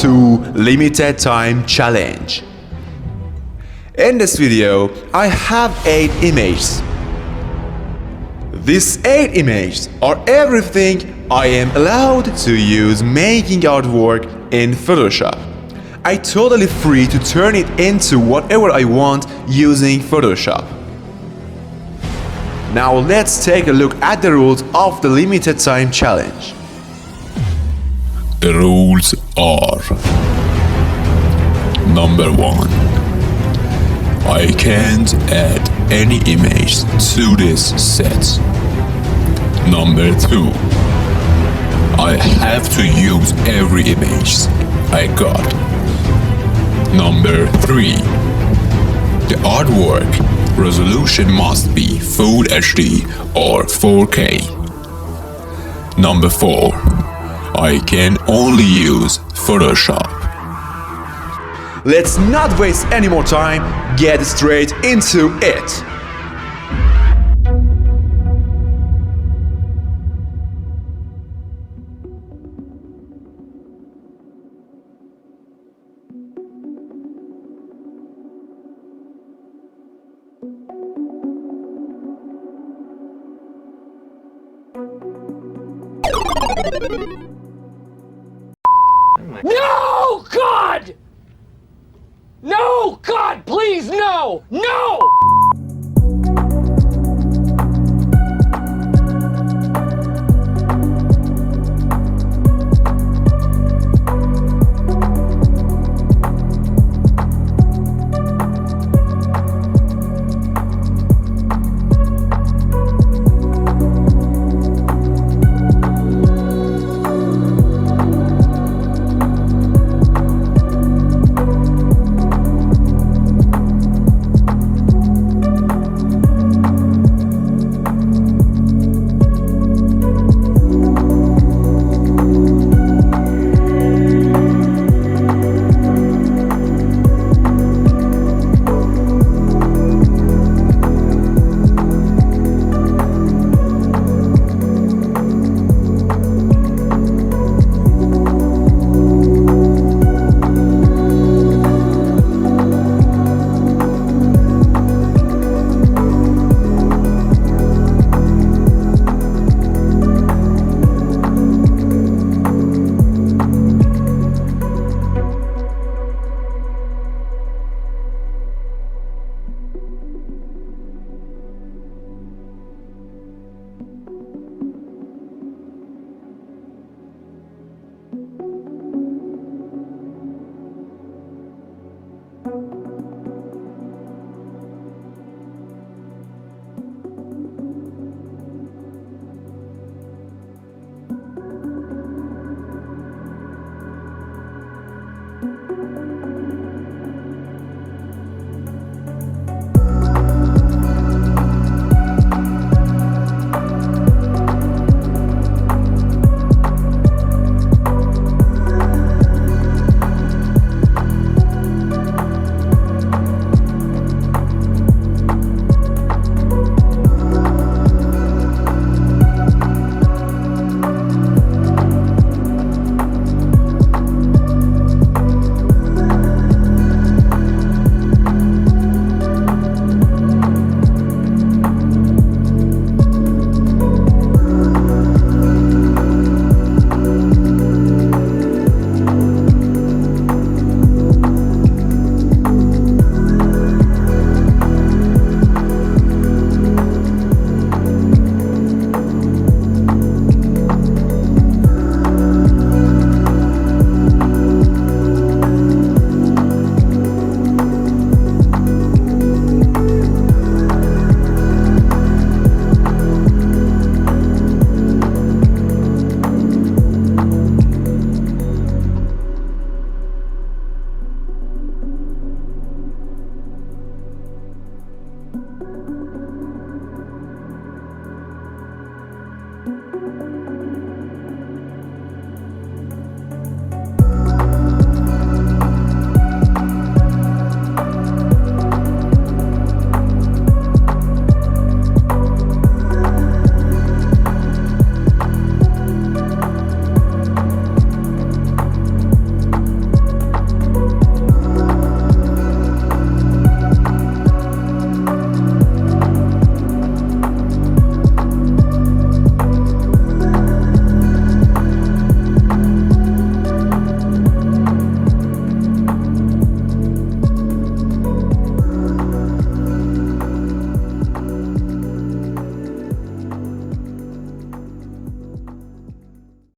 to limited time challenge. In this video, I have 8 images. These 8 images are everything I am allowed to use making artwork in Photoshop. I'm totally free to turn it into whatever I want using Photoshop. Now let's take a look at the rules of the limited time challenge. The rules are: Number 1. I can't add any image to this set. Number 2. I have to use every image I got. Number 3. The artwork resolution must be Full HD or 4K. Number 4. I can only use Photoshop. Let's not waste any more time, get straight into it. No, God! No, God, please, no! No!